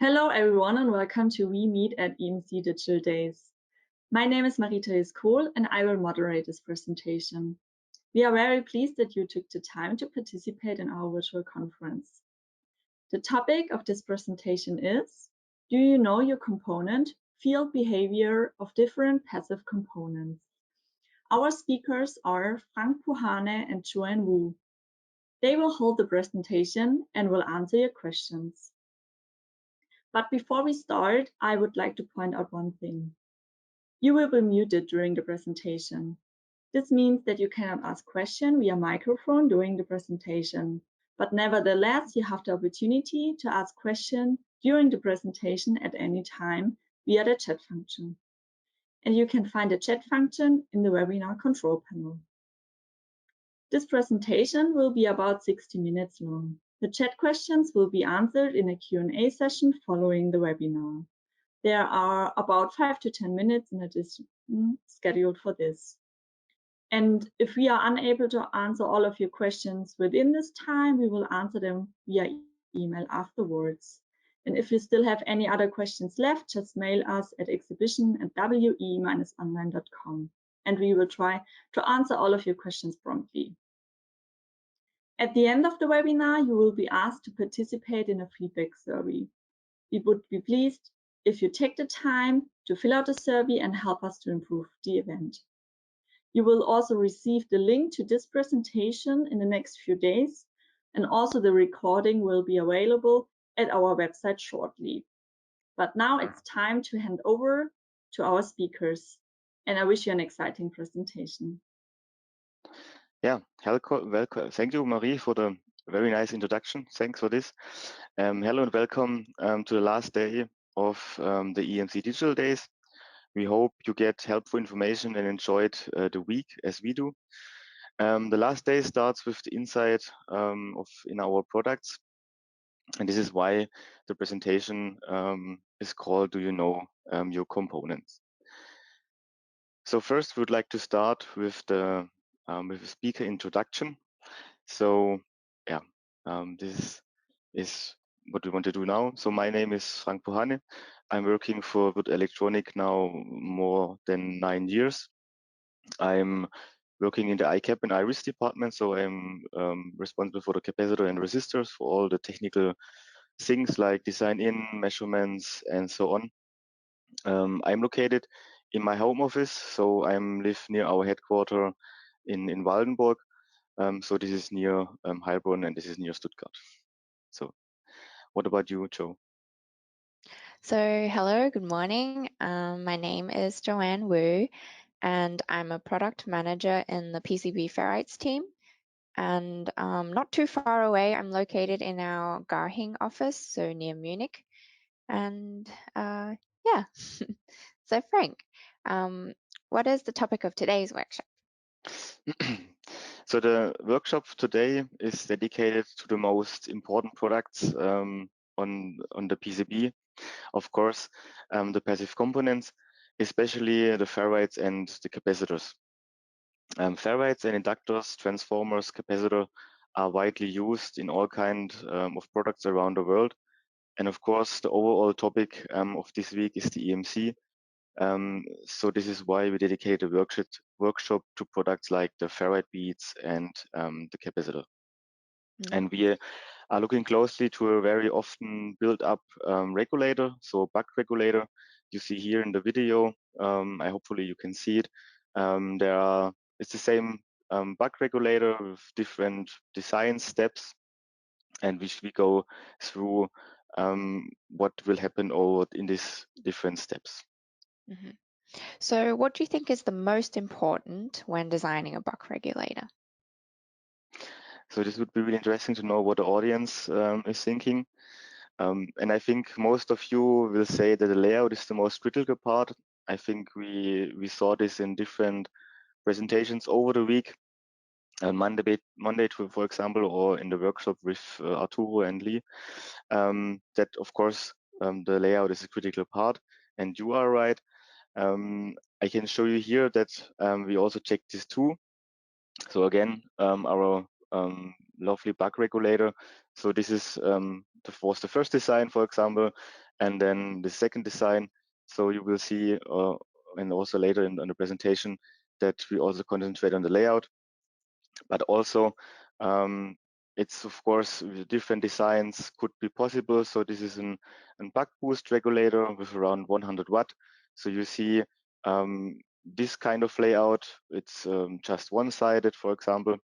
Hello everyone and welcome to We Meet at EMC Digital Days. My name is Marie-Therese Kohl and I will moderate this presentation. We are very pleased that you took the time to participate in our virtual conference. The topic of this presentation is, do you know your component, field behavior of different passive components? Our speakers are Frank Puhane and Joanne Wu. They will hold the presentation and will answer your questions. But before we start, I would like to point out one thing. You will be muted during the presentation. This means that you cannot ask questions via microphone during the presentation, but nevertheless, you have the opportunity to ask questions during the presentation at any time via the chat function. And you can find the chat function in the webinar control panel. This presentation will be about 60 minutes long. The chat questions will be answered in a Q&A session following the webinar. There are about 5 to 10 minutes in addition scheduled for this. And if we are unable to answer all of your questions within this time, we will answer them via email afterwards. And if you still have any other questions left, just mail us at exhibition@we-online.com and we will try to answer all of your questions promptly. At the end of the webinar, you will be asked to participate in a feedback survey. We would be pleased if you take the time to fill out the survey and help us to improve the event. You will also receive the link to this presentation in the next few days, and also the recording will be available at our website shortly. But now it's time to hand over to our speakers, and I wish you an exciting presentation. Yeah, welcome. Thank you, Marie, for the very nice introduction. Thanks for this. Hello and welcome to the last day of the EMC Digital Days. We hope you get helpful information and enjoyed the week as we do. The last day starts with the insight in our products, and this is why the presentation is called "Do You Know Your Components?" So first, we would like to start with the speaker introduction. So yeah, this is what we want to do now. So my name is Frank Puhane. I'm working for Würth Elektronik now more than 9 years. I'm working in the ICAP and IRIS department, so I'm responsible for the capacitor and resistors for all the technical things like design in, measurements, and so on. I'm located in my home office, so I live near our headquarters in Waldenburg. So this is near Heilbronn and this is near Stuttgart. So what about you, Joe? So hello, good morning. My name is Joanne Wu, and I'm a product manager in the PCB ferrites team. And not too far away, I'm located in our Garching office, so near Munich. And yeah, so Frank, what is the topic of today's workshop? So the workshop today is dedicated to the most important products on the PCB. Of course, the passive components, especially the ferrites and the capacitors. Ferrites and inductors, transformers, capacitor are widely used in all kinds of products around the world. And of course, the overall topic of this week is the EMC. So this is why we dedicate a workshop to products like the ferrite beads and the capacitor. And we are looking closely to a very often built up regulator, so buck regulator. You see here in the video, hopefully you can see it. It's the same buck regulator with different design steps, and which we go through what will happen over in these different steps. Mm-hmm. So what do you think is the most important when designing a buck regulator? So this would be really interesting to know what the audience is thinking. And I think most of you will say that the layout is the most critical part. I think we saw this in different presentations over the week, Monday, for example, or in the workshop with Arturo and Lee, that of course the layout is a critical part, and you are right. I can show you here that we also checked this too. So again, our lovely buck regulator. So this is was the first design, for example, and then the second design. So you will see, and also later on the presentation, that we also concentrate on the layout, but also it's of course different designs could be possible. So this is an buck boost regulator with around 100 watt. So you see this kind of layout, it's just one-sided, for example,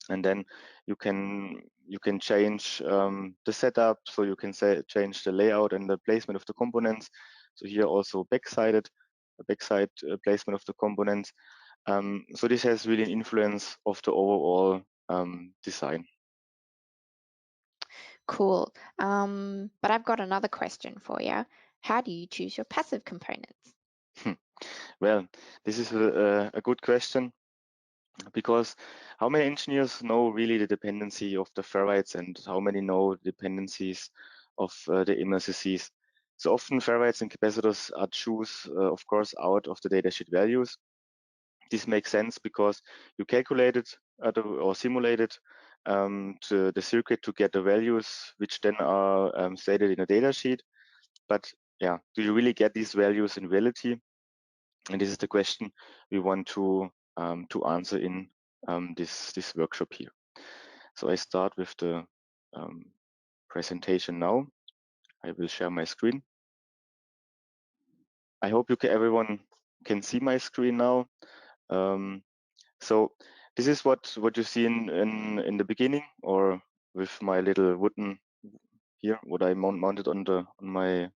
and then you can change the setup, so you can change the layout and the placement of the components. So here also backside placement of the components. So this has really an influence of the overall design. Cool. But I've got another question for you. How do you choose your passive components? Well, this is a good question, because how many engineers know really the dependency of the ferrites, and how many know dependencies of the MLCCs? So often ferrites and capacitors are choose, of course, out of the datasheet values. This makes sense because you calculated or simulated to the circuit to get the values, which then are stated in a datasheet. But yeah, do you really get these values in reality? And this is the question we want to answer in this workshop here. So I start with the presentation now. I will share my screen. I hope everyone can see my screen now. So this is what you see in the beginning, or with my little wooden here, what I mounted on my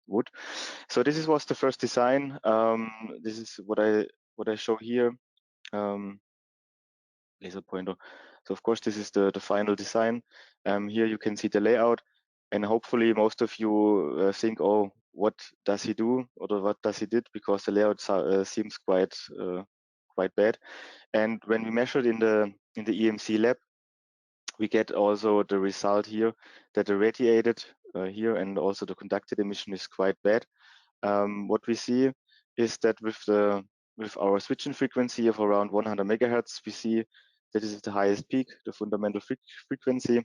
wood. So this was the first design. This is what I show here. Laser pointer. So of course this is the final design. Here you can see the layout, and hopefully most of you think, oh, what does he do, or what does he did, because the layout seems quite bad. And when we measured in the EMC lab, we get also the result here that the radiated here and also the conducted emission is quite bad. What we see is that with our switching frequency of around 100 megahertz, we see that this is the highest peak, the fundamental frequency.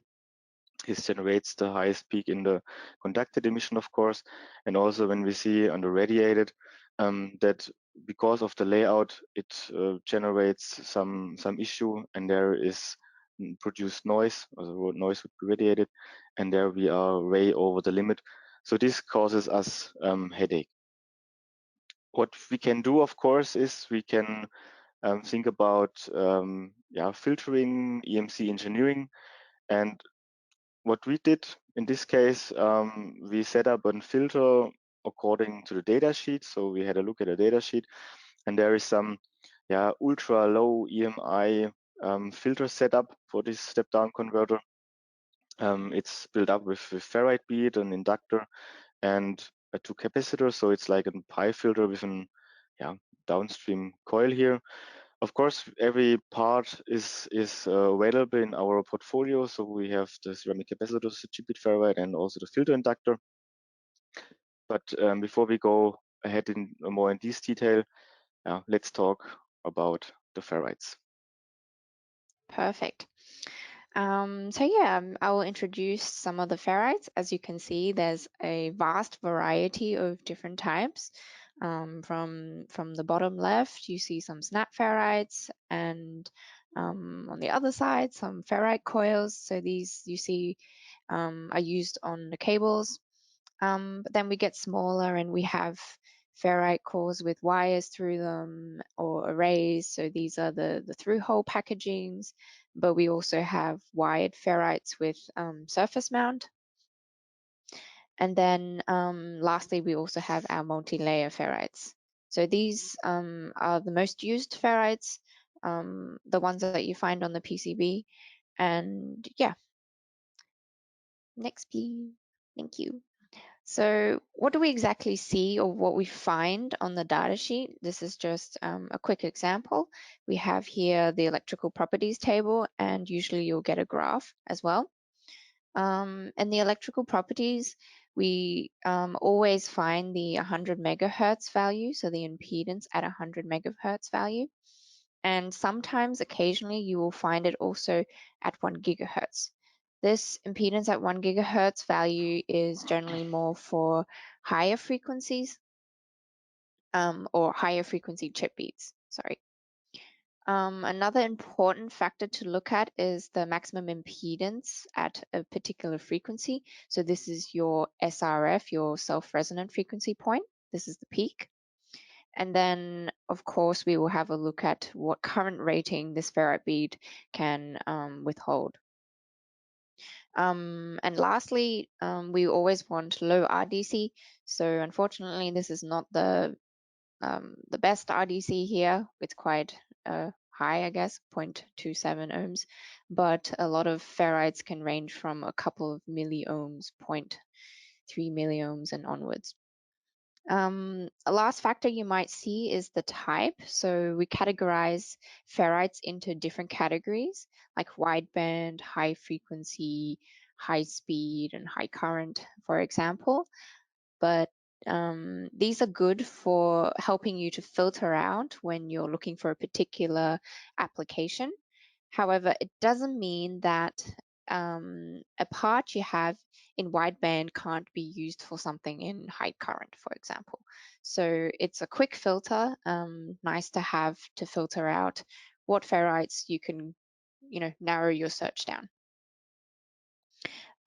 This generates the highest peak in the conducted emission, of course. And also when we see on the radiated, that because of the layout, it generates some issue, and there is produced noise, or noise would be radiated, and there we are way over the limit. So this causes us headache. What we can do, of course, is we can think about filtering, EMC engineering. And what we did in this case, we set up a filter according to the data sheet. So we had a look at the data sheet, and there is some ultra low EMI filter setup for this step down converter. It's built up with ferrite bead, an inductor, and two capacitors. So it's like a pi filter with an downstream coil here. Of course, every part is available in our portfolio. So we have the ceramic capacitors, the chip-bit ferrite, and also the filter inductor. But before we go ahead in more in this detail, let's talk about the ferrites. Perfect. So yeah, I will introduce some of the ferrites. As you can see, there's a vast variety of different types. From the bottom left, you see some snap ferrites, and on the other side, some ferrite coils. So these you see are used on the cables. But then we get smaller, and we have ferrite cores with wires through them, or arrays. So these are the through-hole packagings. But we also have wired ferrites with surface mount. And then lastly, we also have our multi-layer ferrites. So these are the most used ferrites, the ones that you find on the PCB. And yeah, next please. Thank you. So what do we exactly see, or what we find on the data sheet? This is just a quick example. We have here the electrical properties table, and usually you'll get a graph as well. In the electrical properties, we always find the 100 megahertz value, so the impedance at 100 megahertz value. And sometimes, occasionally, you will find it also at 1 gigahertz. This impedance at 1 gigahertz value is generally more for higher frequencies, or higher frequency chip beats, sorry. Another important factor to look at is the maximum impedance at a particular frequency. So this is your SRF, your self-resonant frequency point. This is the peak. And then, of course, we will have a look at what current rating this ferrite bead can withhold. And lastly, we always want low RDC. So unfortunately, this is not the best RDC here. It's quite high, I guess, 0.27 ohms, but a lot of ferrites can range from a couple of milliohms, 0.3 milliohms and onwards. A last factor you might see is the type. So we categorize ferrites into different categories, like wideband, high frequency, high speed, and high current, for example. But these are good for helping you to filter out when you're looking for a particular application. However, it doesn't mean that a part you have in wideband can't be used for something in high current, for example. So it's a quick filter, nice to have to filter out what ferrites you can, narrow your search down.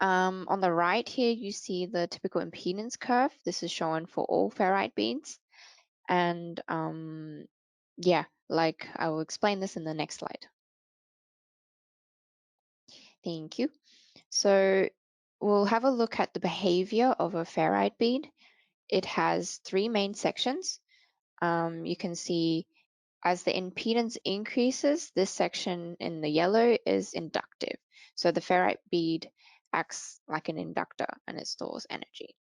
On the right here, you see the typical impedance curve. This is shown for all ferrite beads. And yeah, like I will explain this in the next slide. Thank you. So we'll have a look at the behavior of a ferrite bead. It has 3 main sections. You can see as the impedance increases, this section in the yellow is inductive. So the ferrite bead acts like an inductor and it stores energy.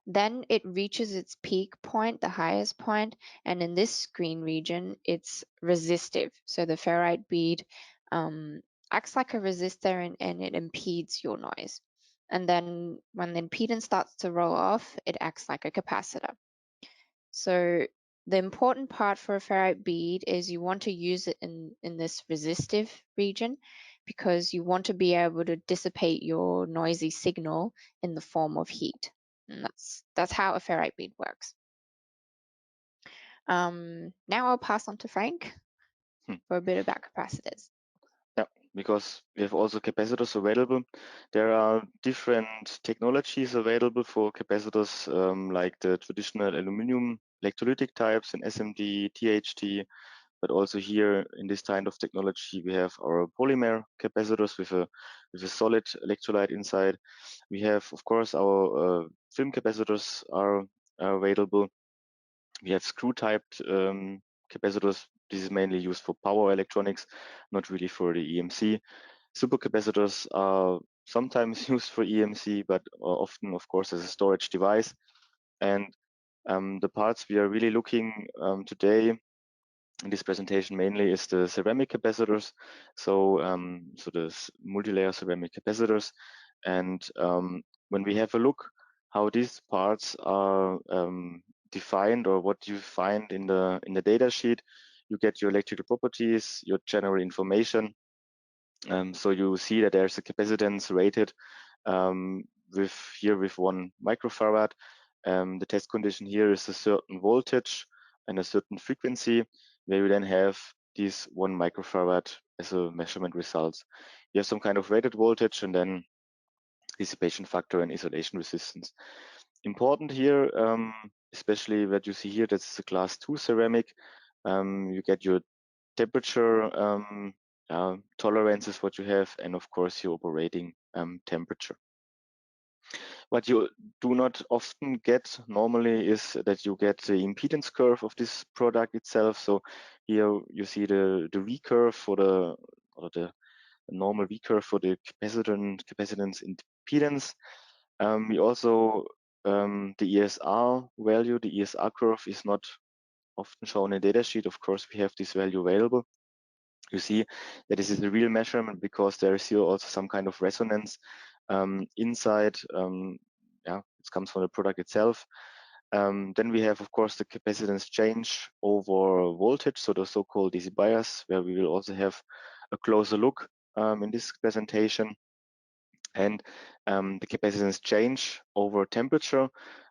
Then it reaches its peak point, the highest point, and in this green region, it's resistive. So the ferrite bead acts like a resistor and it impedes your noise. And then when the impedance starts to roll off, it acts like a capacitor. So the important part for a ferrite bead is you want to use it in this resistive region because you want to be able to dissipate your noisy signal in the form of heat. And that's how a ferrite bead works. Now I'll pass on to Frank for a bit about capacitors. Yeah, because we have also capacitors available. There are different technologies available for capacitors, like the traditional aluminum electrolytic types in SMD, THT, but also here in this kind of technology we have our polymer capacitors with a solid electrolyte inside. We have, of course, our film capacitors are available. We have screw-typed capacitors. This is mainly used for power electronics, not really for the EMC. Supercapacitors are sometimes used for EMC, but often, of course, as a storage device. And the parts we are really looking today in this presentation mainly is the ceramic capacitors. So the multi-layer ceramic capacitors. And when we have a look how these parts are defined or what you find in the data sheet, you get your electrical properties, your general information. So you see that there's a capacitance rated with 1 microfarad. The test condition here is a certain voltage and a certain frequency, where you then have this 1 microfarad as a measurement result. You have some kind of rated voltage and then dissipation factor and isolation resistance. Important here, especially what you see here, that's a class 2 ceramic. You get your temperature tolerance is what you have, and of course your operating temperature. What you do not often get normally is that you get the impedance curve of this product itself. So here you see the V curve for the normal V curve for the capacitance impedance. We also the ESR value, the ESR curve is not often shown in datasheet. Of course, we have this value available. You see that this is a real measurement because there is here also some kind of resonance inside. It comes from the product itself. Then we have, of course, the capacitance change over voltage, so the so-called DC bias, where we will also have a closer look in this presentation. and the capacitance change over temperature.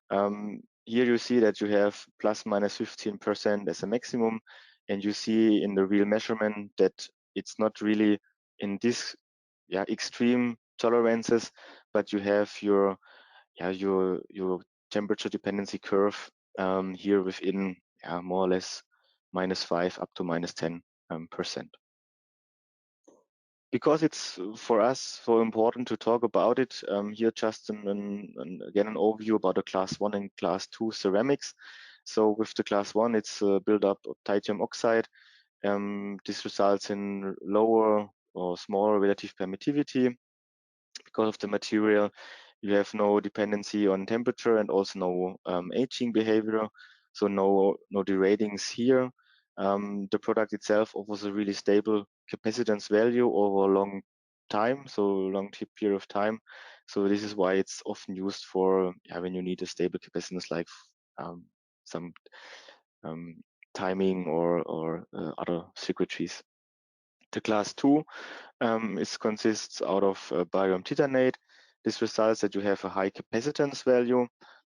Here you see that you have plus minus 15% as a maximum, and you see in the real measurement that it's not really in this extreme tolerances, but you have your temperature dependency curve here within more or less -5 up to -10%. Because it's for us so important to talk about it, here just again an overview about the class 1 and class 2 ceramics. So with the class 1, it's built up of titanium oxide. This results in lower or smaller relative permittivity. Because of the material, you have no dependency on temperature and also no aging behavior, so no deratings here. The product itself offers a really stable capacitance value over a long time, so long period of time. So this is why it's often used for when you need a stable capacitance, like some timing or other circuitries. The class 2 consists out of barium titanate. This results that you have a high capacitance value,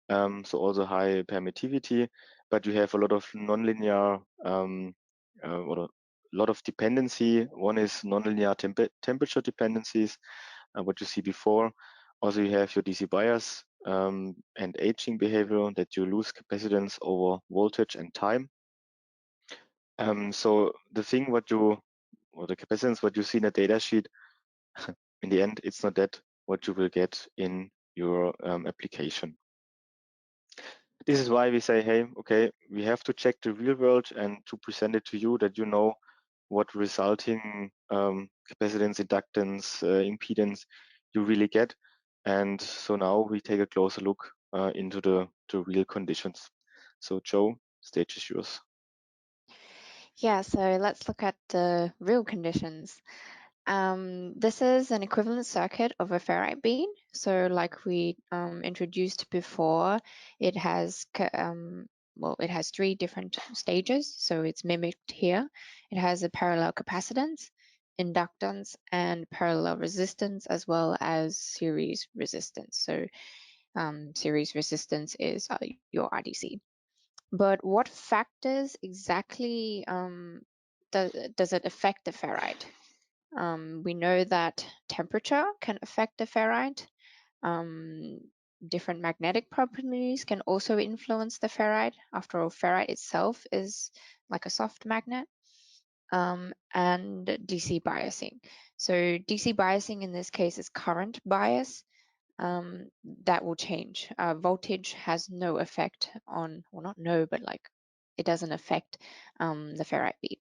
so also high permittivity, but you have a lot of nonlinear or a lot of dependency. One is nonlinear temperature dependencies, what you see before. Also, you have your DC bias and aging behavior, that you lose capacitance over voltage and time. So the thing the capacitance what you see in a data sheet, in the end, it's not that what you will get in your application. This is why we say, hey, okay, we have to check the real world and to present it to you, that you know what resulting capacitance, inductance, impedance you really get. And so now we take a closer look into the real conditions. So Joe, stage is yours. Yeah, so let's look at the real conditions. This is an equivalent circuit of a ferrite bead. So like we introduced before, it has it has 3 different stages, so it's mimicked here. It has a parallel capacitance, inductance, and parallel resistance, as well as series resistance. So series resistance is your RDC. But what factors exactly does it affect the ferrite? We know that temperature can affect the ferrite. Different magnetic properties can also influence the ferrite. After all, ferrite itself is like a soft magnet. And DC biasing. So DC biasing in this case is current bias. That will change. Voltage has no effect on, well, not no, but like it doesn't affect the ferrite bead.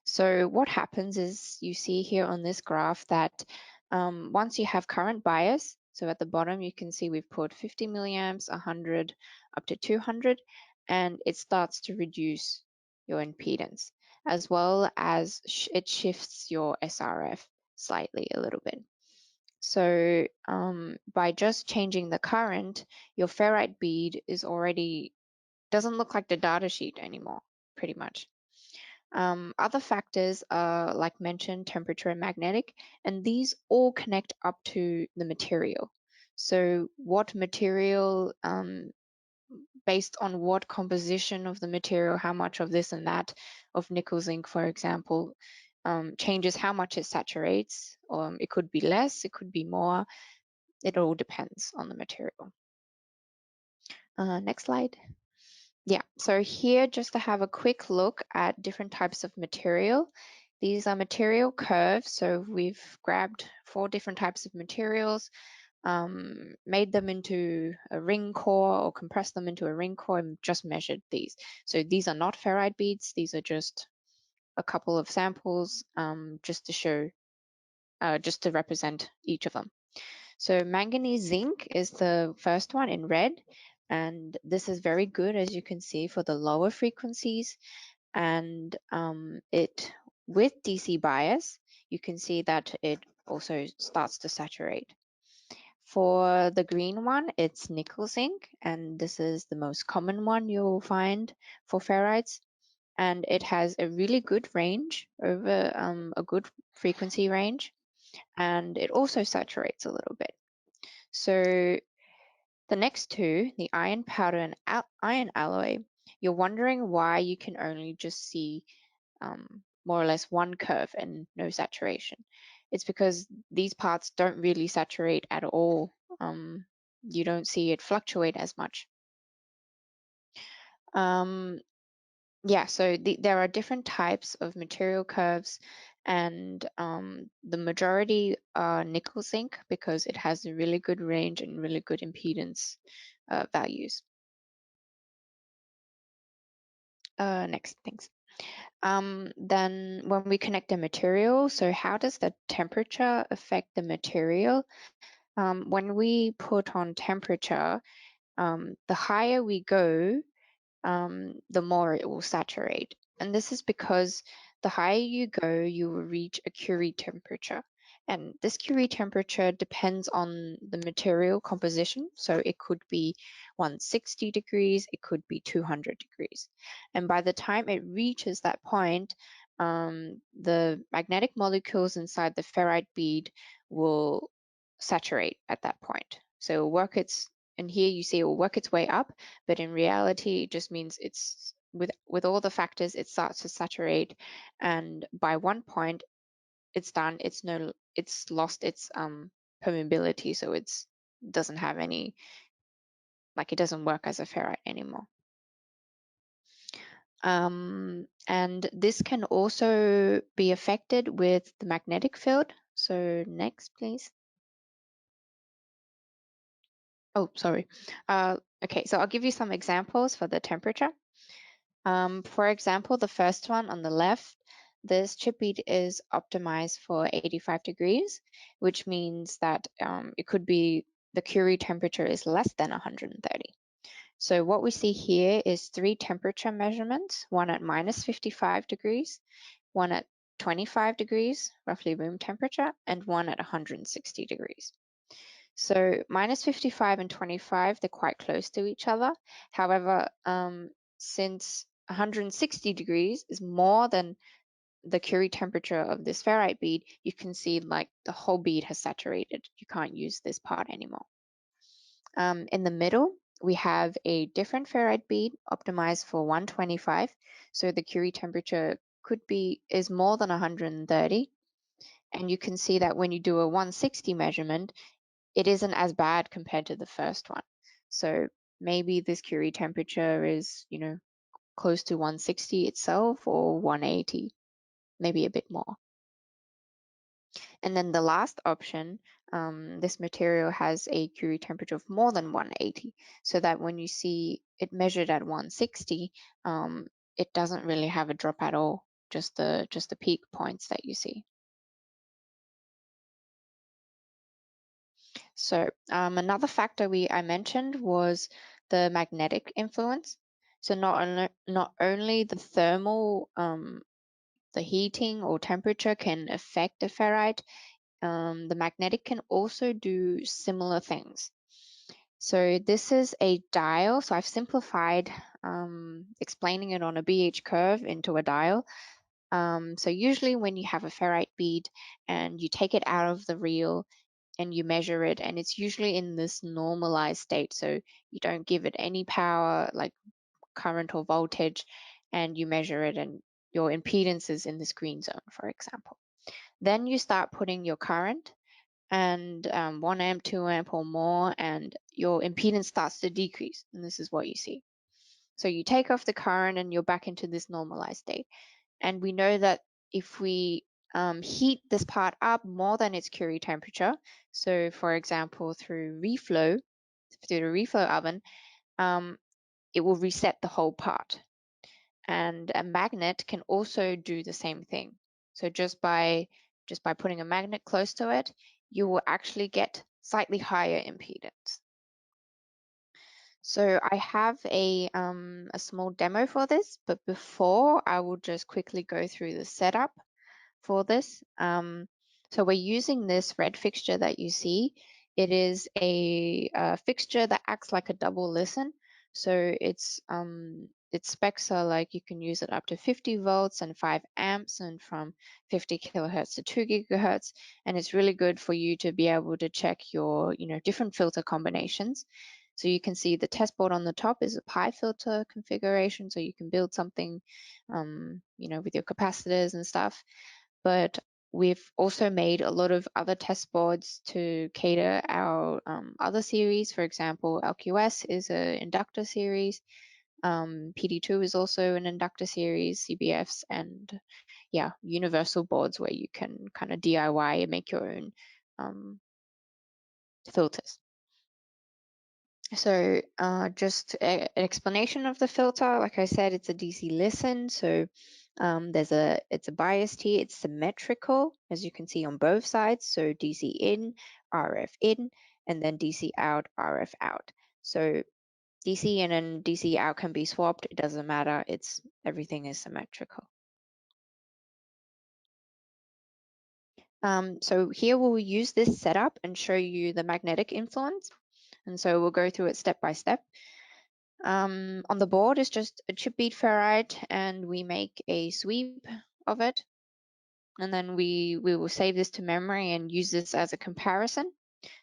So what happens is you see here on this graph that once you have current bias, so at the bottom you can see we've put 50 milliamps, 100, up to 200, and it starts to reduce your impedance, as well as it shifts your SRF slightly a little bit. So by just changing the current, your ferrite bead is already, doesn't look like the data sheet anymore, pretty much. Other factors are, like mentioned, temperature and magnetic, and these all connect up to the material. So what material, based on what composition of the material, how much of this and that, of nickel zinc, for example, changes how much it saturates. It could be less, it could be more. It all depends on the material. Next slide. Yeah, so here just to have a quick look at different types of material. These are material curves. So we've grabbed 4 different types of materials, made them into a ring core or compressed them into a ring core and just measured these. So these are not ferrite beads. These are just a couple of samples just to show, just to represent each of them. So manganese zinc is the first one in red, and this is very good, as you can see, for the lower frequencies. And it, with DC bias, you can see that it also starts to saturate. For the green one, it's nickel zinc, and this is the most common one you'll find for ferrites. And it has a really good range, over a good frequency range. and it also saturates a little bit. So the next two, the iron powder and iron alloy, you're wondering why you can only just see more or less one curve and no saturation. It's because these parts don't really saturate at all. You don't see it fluctuate as much. Yeah, so there are different types of material curves, and the majority are nickel zinc because it has a really good range and really good impedance values. Next, thanks. Then when we connect a material, so how does the temperature affect the material? When we put on temperature, the higher we go, the more it will saturate. And this is because the higher you go, you will reach a Curie temperature. And this Curie temperature depends on the material composition. So it could be 160 degrees, it could be 200 degrees. And by the time it reaches that point, the magnetic molecules inside the ferrite bead will saturate at that point. So and here you see it will work its way up, but in reality, it just means it's with all the factors, it starts to saturate, and by one point, it's done. It's lost its permeability, so it doesn't have any, like it doesn't work as a ferrite anymore. And this can also be affected with the magnetic field. So next, please. Oh, sorry. Okay, so I'll give you some examples for the temperature. For example, the first one on the left, this chip bead is optimized for 85 degrees, which means that it could be the Curie temperature is less than 130. So what we see here is 3 temperature measurements, one at minus 55 degrees, one at 25 degrees, roughly room temperature, and one at 160 degrees. So minus 55 and 25, they're quite close to each other. However, since 160 degrees is more than the Curie temperature of this ferrite bead, you can see like the whole bead has saturated. You can't use this part anymore. In the middle, we have a different ferrite bead optimized for 125. So the Curie temperature is more than 130. And you can see that when you do a 160 measurement, it isn't as bad compared to the first one. So maybe this Curie temperature is, close to 160 itself or 180, maybe a bit more. And then the last option, this material has a Curie temperature of more than 180, so that when you see it measured at 160, it doesn't really have a drop at all, just the peak points that you see. So another factor I mentioned was the magnetic influence. So not only the thermal, the heating or temperature can affect the ferrite, the magnetic can also do similar things. So this is a dial. So I've simplified explaining it on a BH curve into a dial. So usually when you have a ferrite bead and you take it out of the reel and you measure it, and it's usually in this normalized state, so you don't give it any power like current or voltage, and you measure it and your impedance is in this green zone, for example. Then you start putting your current and 1 amp, 2 amp or more, and your impedance starts to decrease, and this is what you see. So you take off the current and you're back into this normalized state. And we know that if we heat this part up more than its Curie temperature, so for example through the reflow oven, it will reset the whole part. And a magnet can also do the same thing. So just by putting a magnet close to it, you will actually get slightly higher impedance. So I have a small demo for this, but before I will just quickly go through the setup for this. So we're using this red fixture that you see. It is a fixture that acts like a double listen. So it's its specs are like you can use it up to 50 volts and 5 amps and from 50 kilohertz to 2 gigahertz. And it's really good for you to be able to check your, different filter combinations. So you can see the test board on the top is a pi filter configuration. So you can build something, with your capacitors and stuff. But we've also made a lot of other test boards to cater our other series. For example, LQS is an inductor series. PD2 is also an inductor series, CBFs, and universal boards where you can kind of DIY and make your own filters. So just an explanation of the filter. Like I said, it's a DC listen. So it's a biased here. It's symmetrical, as you can see on both sides. So DC in, RF in, and then DC out, RF out. So DC in and DC out can be swapped. It doesn't matter. Everything is symmetrical. So here we'll use this setup and show you the magnetic influence. And so we'll go through it step by step. On the board is just a chip bead ferrite, and we make a sweep of it. And then we will save this to memory and use this as a comparison.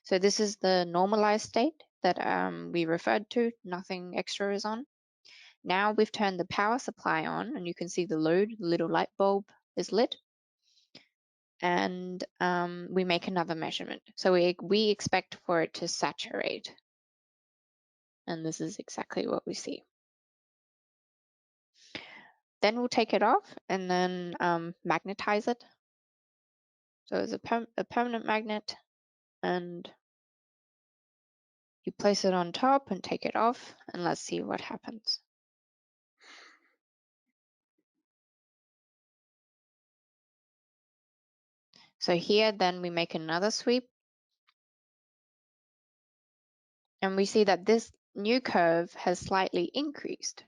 So this is the normalized state that we referred to. Nothing extra is on. Now we've turned the power supply on, and you can see the load, the little light bulb is lit. And we make another measurement. So we expect for it to saturate. And this is exactly what we see. Then we'll take it off and then magnetize it. So it's a permanent magnet, and you place it on top and take it off, and let's see what happens. So here then we make another sweep, and we see that this new curve has slightly increased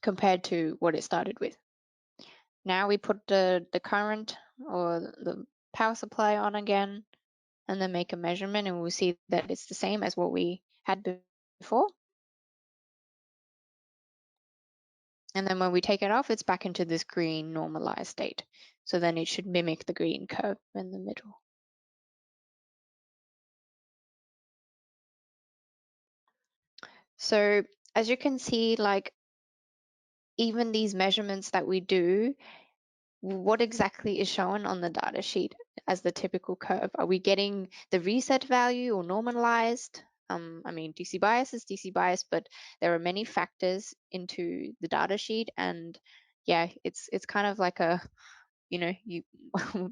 compared to what it started with. Now we put the current or the power supply on again, and then make a measurement, and we'll see that it's the same as what we had before. And then when we take it off, it's back into this green normalized state. So then it should mimic the green curve in the middle. So as you can see, like even these measurements that we do, what exactly is shown on the data sheet as the typical curve? Are we getting the reset value or normalized? I mean, DC bias is DC bias, but there are many factors into the data sheet, and yeah, it's kind of like a, you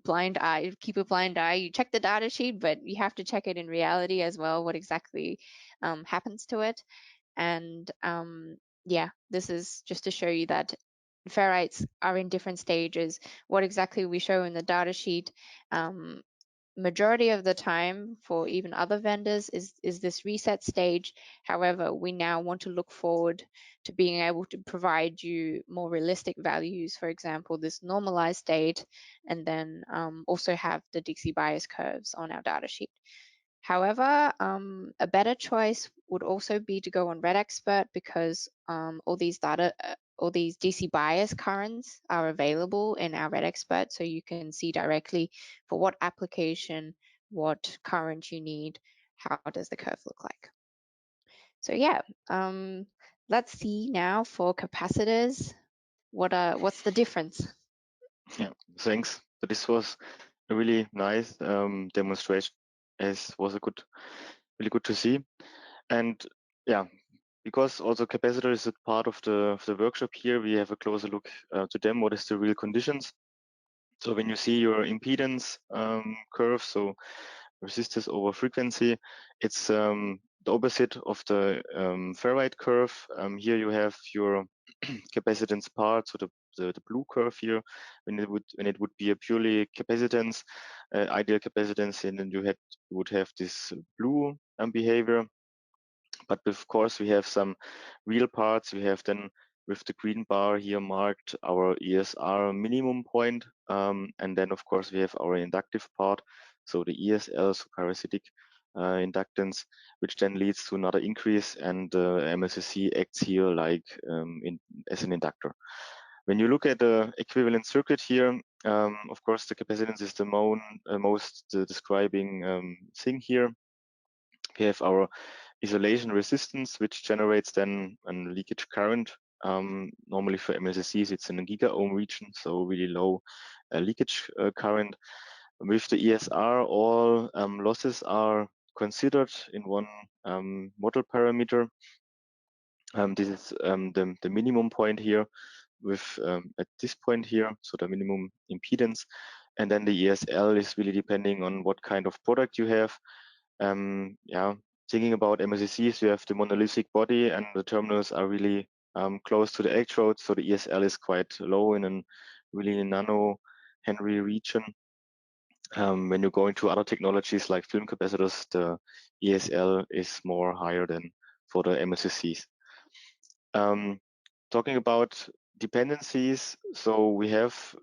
blind eye, keep a blind eye. You check the data sheet, but you have to check it in reality as well, what exactly happens to it. And yeah, this is just to show you that ferrites are in different stages. What exactly we show in the data sheet, majority of the time for even other vendors is this reset stage. However, we now want to look forward to being able to provide you more realistic values, for example, this normalized state, and then also have the DC bias curves on our data sheet. However, a better choice would also be to go on RedExpert, because all these DC bias currents are available in our RedExpert, so you can see directly for what application, what current you need, how does the curve look like. So yeah, let's see now for capacitors, what's the difference? Yeah, thanks. So this was a really nice demonstration, as was really good to see. And yeah, because also capacitor is a part of the workshop here, we have a closer look to them. What is the real conditions? So when you see your impedance curve, so resistance over frequency, it's the opposite of the ferrite curve. Here you have your capacitance part, so the blue curve here. When it would be a purely capacitance, ideal capacitance, and then you would have this blue behavior. But of course, we have some real parts. We have then with the green bar here marked our ESR minimum point. And then of course we have our inductive part. So the ESL, so parasitic inductance, which then leads to another increase, and MLCC acts here like as an inductor. When you look at the equivalent circuit here, of course, the capacitance is the most describing thing here. We have our isolation resistance, which generates then a leakage current. Normally for MLCCs, it's in a giga-ohm region, so really low leakage current. With the ESR, all losses are considered in one model parameter. This is the minimum point here with at this point here, so the minimum impedance. And then the ESL is really depending on what kind of product you have. Thinking about MLCCs, you have the monolithic body and the terminals are really close to the electrode, so the ESL is quite low in a really nano Henry region. When you go into other technologies like film capacitors, the ESL is more higher than for the MLCCs. Talking about dependencies, so we have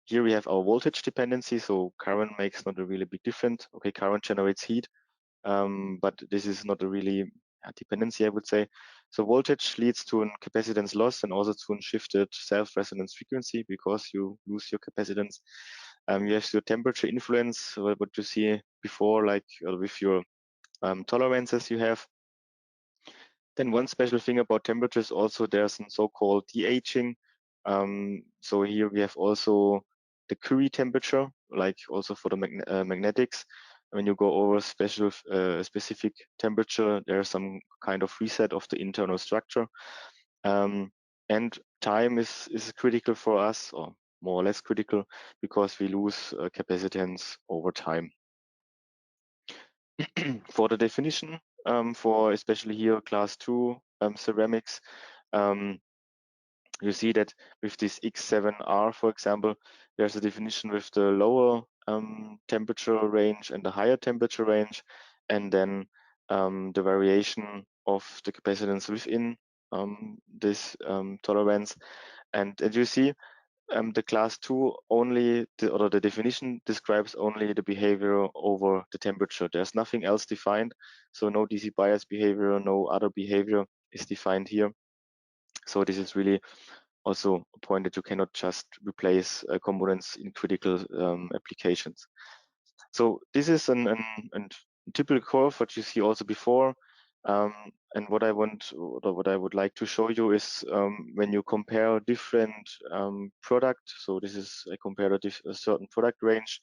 here we have our voltage dependency, so current makes not a really big difference. Okay, current generates heat, but this is not a really dependency, I would say. So voltage leads to a capacitance loss and also to a shifted self-resonance frequency because you lose your capacitance. You have your temperature influence, what you see before, like with your tolerances you have. Then one special thing about temperature is also there's some so-called de-aging. So here we have also the Curie temperature, like also for the magnetics. When you go over specific temperature, there's some kind of reset of the internal structure. And time is critical for us, or more or less critical, because we lose capacitance over time. For the definition, for especially here class 2 ceramics, you see that with this X7R, for example, there's a definition with the lower temperature range and the higher temperature range, and then the variation of the capacitance within this tolerance. And you see the class 2 only, the definition describes only the behavior over the temperature. There's nothing else defined. So no DC bias behavior, no other behavior is defined here. So this is really also a point that you cannot just replace components in critical applications. So this is a typical curve, what you see also before. And what I would like to show you is when you compare different products. So this is I compare a certain product range,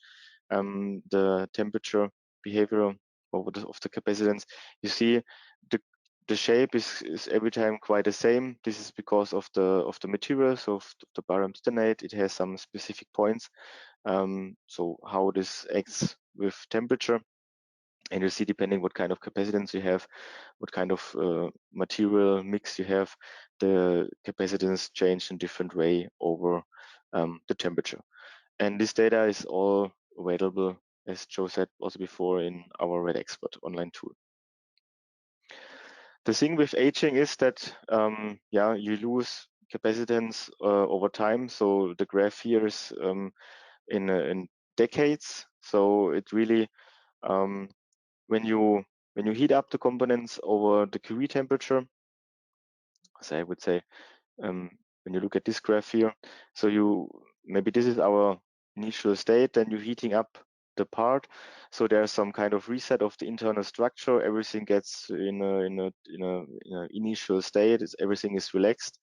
the temperature behavior of the capacitance. You see the shape is every time quite the same. This is because of the materials of the barium titanate. It has some specific points. So how this acts with temperature. And you see, depending what kind of capacitance you have, what kind of material mix you have, the capacitance change in different way over the temperature. And this data is all available, as Joe said also before, in our RedExpert online tool. The thing with aging is that you lose capacitance over time. So the graph here is in decades. So it really when you heat up the components over the Curie temperature, so I would say when you look at this graph here, so maybe this is our initial state, then you're heating up the part, so there's some kind of reset of the internal structure. Everything gets in a initial state. Everything is relaxed.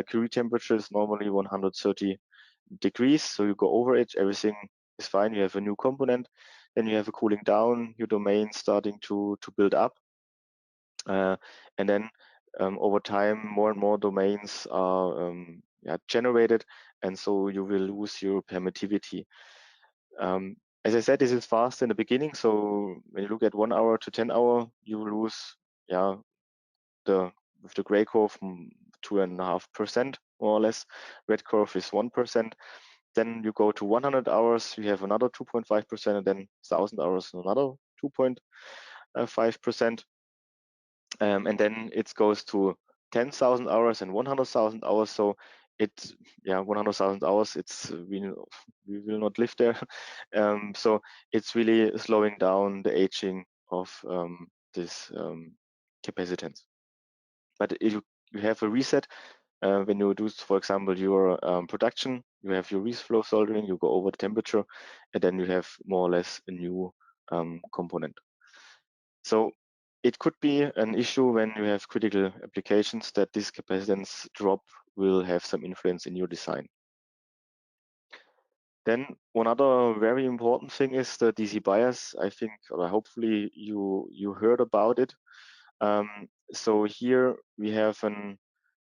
Curie temperature is normally 130 degrees, so you go over it, everything is fine. You have a new component, then you have a cooling down, your domain starting to build up, and then over time more and more domains are generated, and so you will lose your permittivity. As I said, this is fast in the beginning, so when you look at 1 hour to 10 hour, you lose with the gray curve 2.5% more or less. Red curve is 1%. Then you go to 100 hours, you have another 2.5%, and then 1,000 hours, another 2.5%. And then it goes to 10,000 hours and 100,000 hours. So 100,000 hours, we will not live there. So it's really slowing down the aging of this capacitance. But if you have a reset when you do, for example, your production, you have your reflow soldering, you go over the temperature, and then you have more or less a new component. So it could be an issue when you have critical applications that this capacitance drop will have some influence in your design. Then one other very important thing is the DC bias. I think, or hopefully you heard about it. So here we have an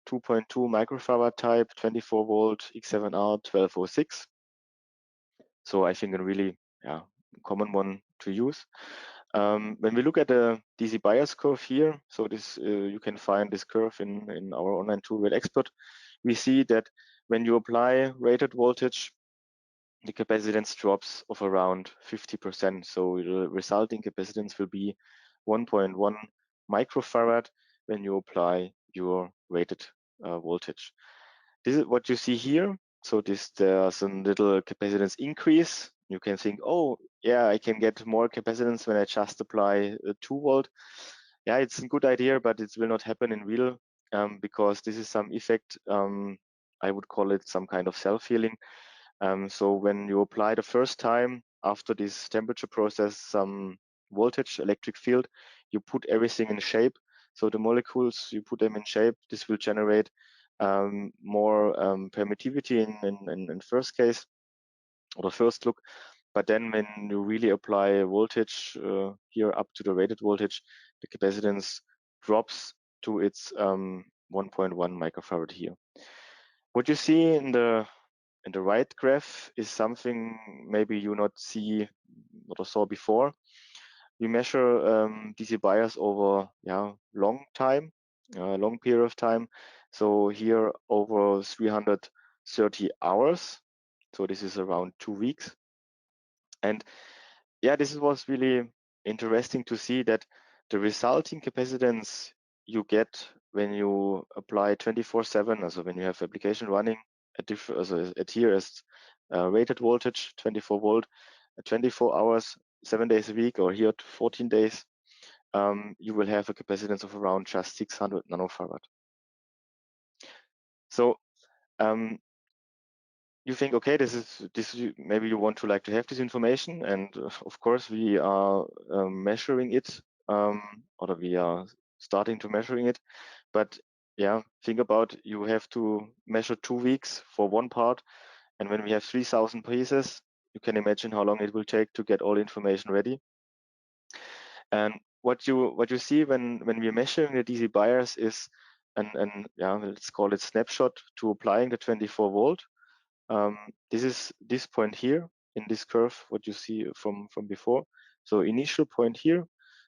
2.2 microfarad type 24 volt X7R 1206. So I think a really common one to use. When we look at the DC bias curve here, so this you can find this curve in our online tool with Expert. We see that when you apply rated voltage, the capacitance drops of around 50%. So the resulting capacitance will be 1.1 microfarad when you apply your rated voltage. This is what you see here. So there's a little capacitance increase. You can think, oh yeah, I can get more capacitance when I just apply 2 volt. Yeah, it's a good idea, but it will not happen in real because this is some effect. I would call it some kind of self-healing. So when you apply the first time after this temperature process some voltage electric field, you put everything in shape. So the molecules, you put them in shape. This will generate more permittivity in first case or the first look. But then when you really apply voltage here up to the rated voltage, the capacitance drops to its 1.1 microfarad here. What you see in the right graph is something maybe you not see or saw before. We measure DC bias over long time, long period of time. So here over 330 hours. So this is around 2 weeks. And yeah, this was really interesting to see that the resulting capacitance you get when you apply 24/7, also when you have application running at here as rated voltage 24 volt, 24 hours, 7 days a week, or here 14 days, you will have a capacitance of around just 600 nanofarad. So you think, okay, this maybe you want to have this information, and of course we are measuring it, or we are starting to measuring it. But yeah, think about, you have to measure 2 weeks for one part, and when we have 3,000 pieces, you can imagine how long it will take to get all the information ready. And what you see when we're measuring the DC bias is let's call it snapshot to applying the 24 volt. This is this point here in this curve, what you see from before. So initial point here,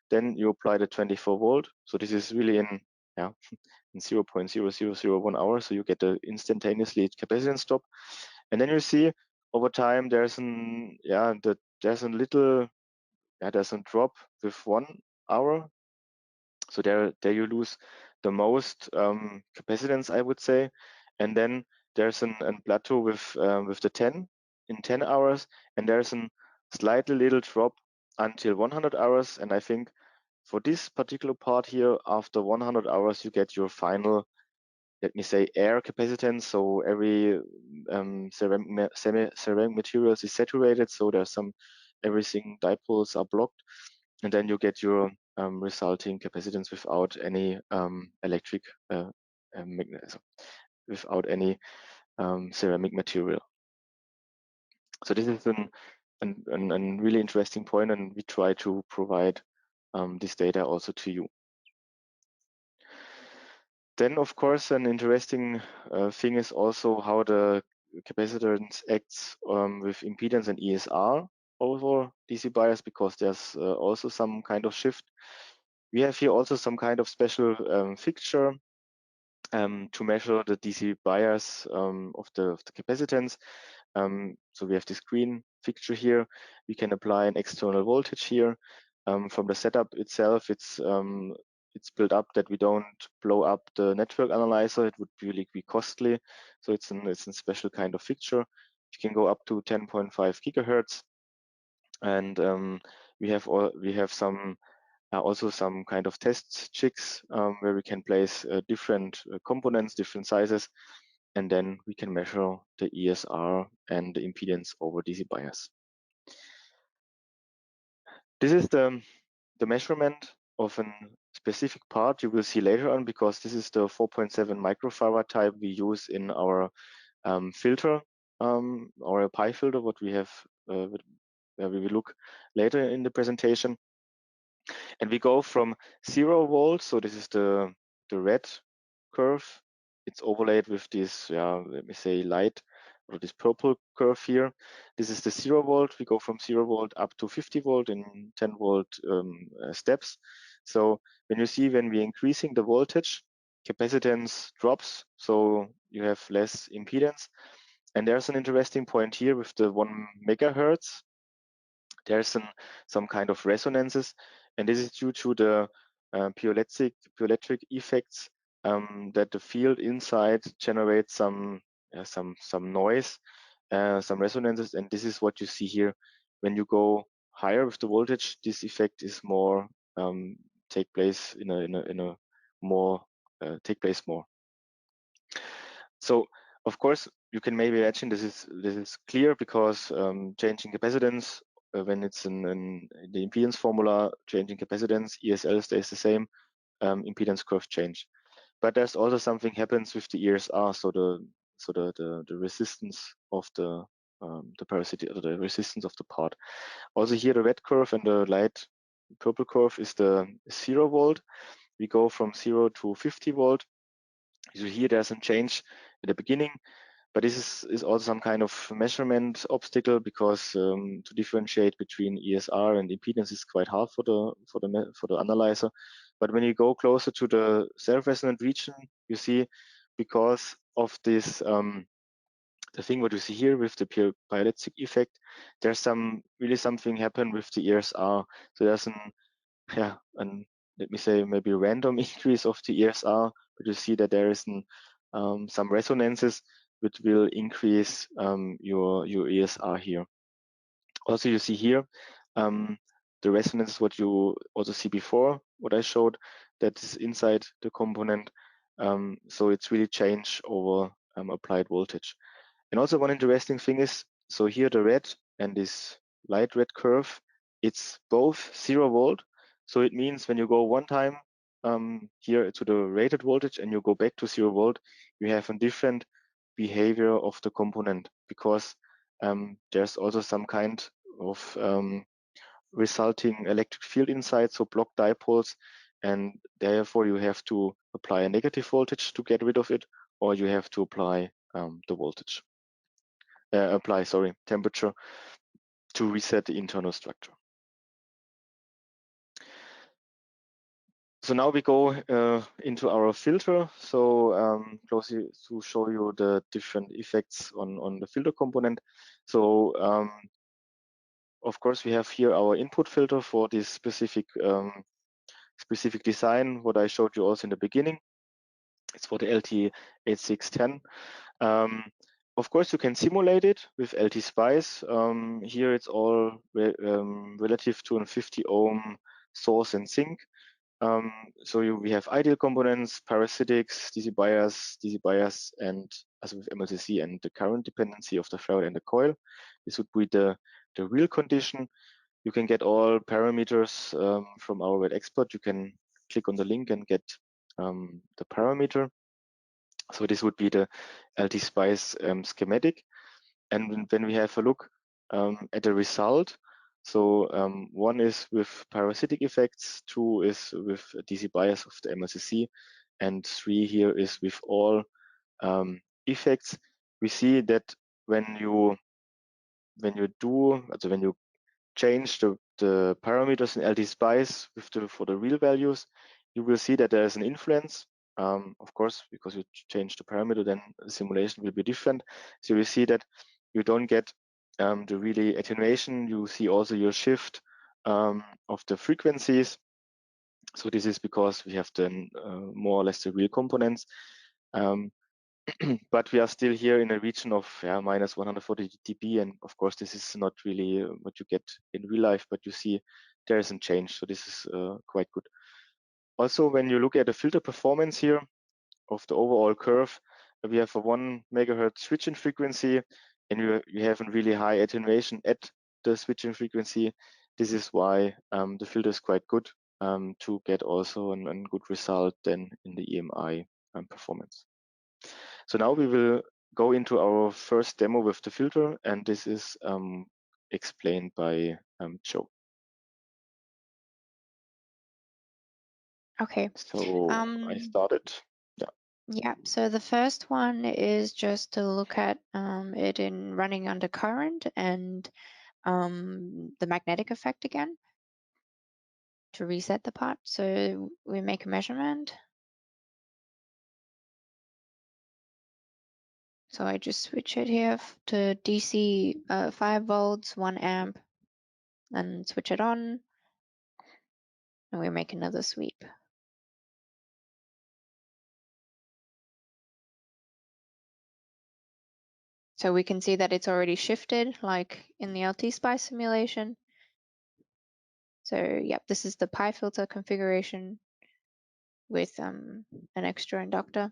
then you apply the 24 volt. So this is really in 0.0001 hour. So you get the instantaneously capacitance drop, and then you see over time there's there's a drop with 1 hour. So there you lose the most capacitance, I would say, and then there's a plateau with the 10 in 10 hours, and there's a slightly little drop until 100 hours. And I think for this particular part here, after 100 hours, you get your final, let me say, air capacitance. So every ceramic materials is saturated, so there's everything dipoles are blocked, and then you get your resulting capacitance without any electric magnetism, without any ceramic material. So this is a really interesting point, and we try to provide this data also to you. Then, of course, an interesting thing is also how the capacitance acts with impedance and ESR over DC bias, because there's also some kind of shift. We have here also some kind of special fixture to measure the DC bias of the capacitance. So we have this green fixture here. We can apply an external voltage here. From the setup itself, it's built up that we don't blow up the network analyzer. It would really be costly. So it's a special kind of fixture. You can go up to 10.5 gigahertz, and we have some also some kind of test jigs where we can place different components, different sizes, and then we can measure the ESR and the impedance over DC bias. This is the measurement of a specific part you will see later on, because this is the 4.7 microfarad type we use in our filter, or a pi filter, what we have, where we will look later in the presentation. And we go from 0 volts, so this is the red curve. It's overlaid with this, let me say, light, or this purple curve here. This is the 0 volt. We go from 0 volt up to 50 volt in 10 volt steps. So when you see, when we're increasing the voltage, capacitance drops, so you have less impedance. And there's an interesting point here with the 1 megahertz. There's some kind of resonances, and this is due to the piezoelectric effects, that the field inside generates some noise, some resonances, and this is what you see here. When you go higher with the voltage, this effect is more take place more. So of course you can maybe imagine this is clear, because changing capacitance, when it's in the impedance formula, changing capacitance, ESL stays the same, impedance curve change. But there's also something happens with the ESR, so the resistance of the parasitic, or the resistance of the part. Also here, the red curve and the light purple curve is the 0 volt. We go from 0 to 50 volt. So here there's a change at the beginning, but this is also some kind of measurement obstacle, because to differentiate between ESR and impedance is quite hard for the analyzer. But when you go closer to the self-resonant region, you see, because of this the thing what you see here with the piezoelectric effect, there's really something happen with the ESR. So there's let me say, maybe random increase of the ESR, but you see that there is some resonances which will increase your ESR here. Also, you see here the resonance, what you also see before, what I showed, that is inside the component. So it's really changed over applied voltage. And also one interesting thing is, so here the red and this light red curve, it's both 0 volt. So it means when you go one time here to the rated voltage and you go back to 0 volt, you have a different behavior of the component, because there's also some kind of resulting electric field inside, so block dipoles, and therefore you have to apply a negative voltage to get rid of it, or you have to apply the voltage. Temperature to reset the internal structure. So now we go into our filter. So closely to show you the different effects on the filter component. So of course we have here our input filter for this specific design, what I showed you also in the beginning. It's for the LT8610. Of course, you can simulate it with LDSpice. Here it's all relative to a 50 ohm source and sink. So we have ideal components, parasitics, DC bias, and as with MLCC, and the current dependency of the ferrite and the coil. This would be the real condition. You can get all parameters from our web expert. You can click on the link and get the parameter. So this would be the LDSpice schematic. And when we have a look at the result, so one is with parasitic effects, 2 is with DC bias of the MLCC, and 3 here is with all effects. We see that when you change the parameters in LDSpice for the real values, you will see that there is an influence. Of course, because you change the parameter, then the simulation will be different. So you see that you don't get the really attenuation. You see also your shift of the frequencies. So this is because we have then more or less the real components. But we are still here in a region of minus 140 dB, and of course this is not really what you get in real life, but you see there isn't change. So this is quite good. Also, when you look at the filter performance here of the overall curve, we have a 1 megahertz switching frequency, and you have a really high attenuation at the switching frequency. This is why the filter is quite good to get also a good result then in the EMI performance. So now we will go into our first demo with the filter, and this is explained by Joe. Okay. So I started. Yeah, so the first one is just to look at it in running under current and the magnetic effect again to reset the part. So we make a measurement. So I just switch it here to DC 5 volts, 1 amp, and switch it on. And we make another sweep. So we can see that it's already shifted, like in the LDSpice simulation. So yep, this is the pi filter configuration with an extra inductor.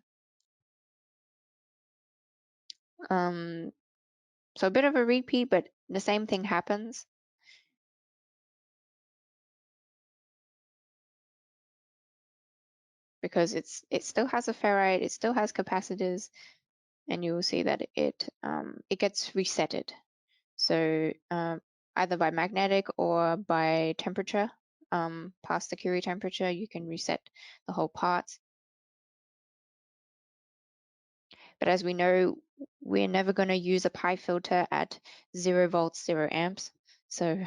So a bit of a repeat, but the same thing happens. Because it still has a ferrite, it still has capacitors, and you will see that it gets resetted. So either by magnetic or by temperature, past the Curie temperature, you can reset the whole part. But as we know, we're never going to use a pi filter at 0 volts, 0 amps. So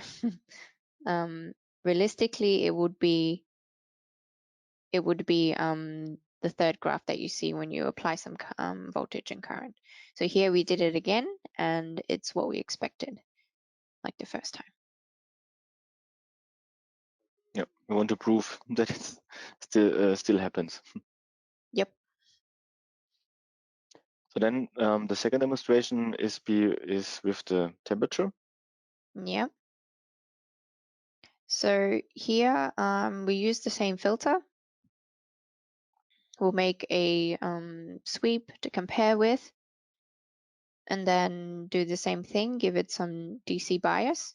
realistically, it would be the third graph that you see when you apply some voltage and current. So here we did it again, and it's what we expected, like the first time. Yeah, we want to prove that it still happens. Yep. So then the second demonstration is with the temperature. Yeah. So here we use the same filter. We'll make a sweep to compare with, and then do the same thing, give it some DC bias.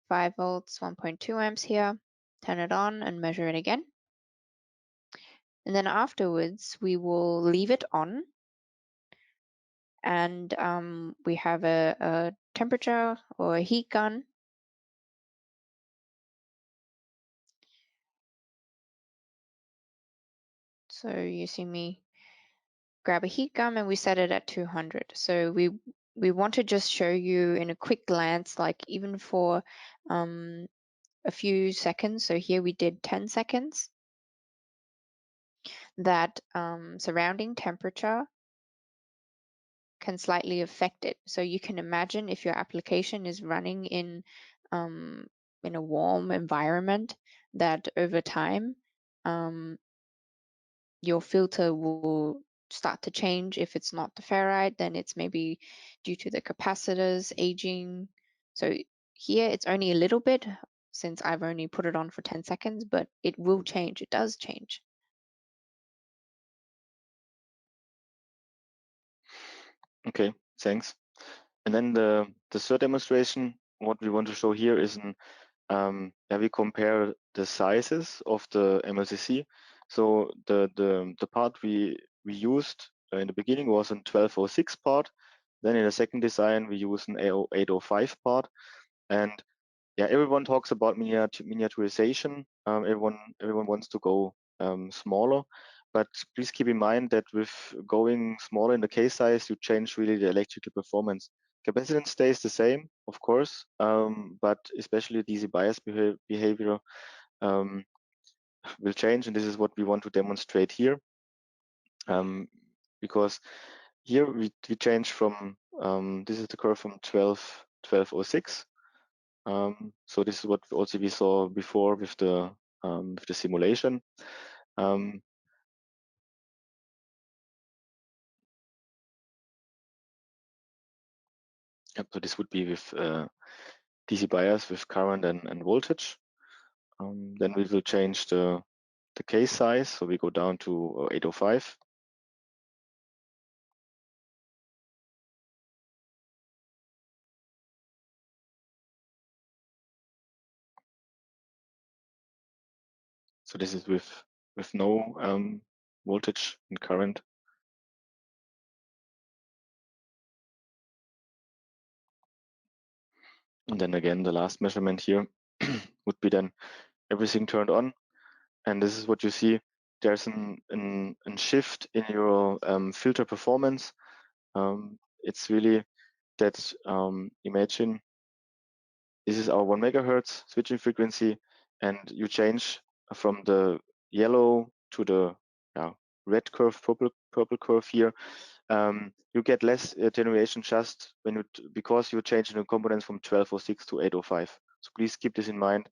5 volts, 1.2 amps here, turn it on and measure it again. And then afterwards, we will leave it on, and we have a temperature or a heat gun. So you see me grab a heat gun and we set it at 200. So we want to just show you in a quick glance, like even for a few seconds. So here we did 10 seconds, that surrounding temperature can slightly affect it. So you can imagine if your application is running in a warm environment, that over time your filter will start to change. If it's not the ferrite, then it's maybe due to the capacitors aging. So here it's only a little bit, since I've only put it on for 10 seconds, but it will change. It does change. Okay, thanks. And then the third demonstration, what we want to show here is we compare the sizes of the MLCC. So the part we used in the beginning was an 1206 part. Then in the second design we use an 805 part. And yeah, everyone talks about miniaturization. Everyone wants to go smaller, but please keep in mind that with going smaller in the case size, you change really the electrical performance. Capacitance stays the same, of course, but especially DC bias behavior will change, and this is what we want to demonstrate here. Because here we change from this is the curve from 1206. So this is what also we saw before with the simulation. Yep, so this would be with DC bias with current and voltage. Then we will change the case size, so we go down to 805. So this is with no voltage and current. And then again, the last measurement here would be then everything turned on. And this is what you see. There's an shift in your filter performance. It's really that imagine this is our 1 megahertz switching frequency, and you change from the yellow to the red curve, purple curve here. You get less attenuation just when because you're changing the components from 1206 to 805. So please keep this in mind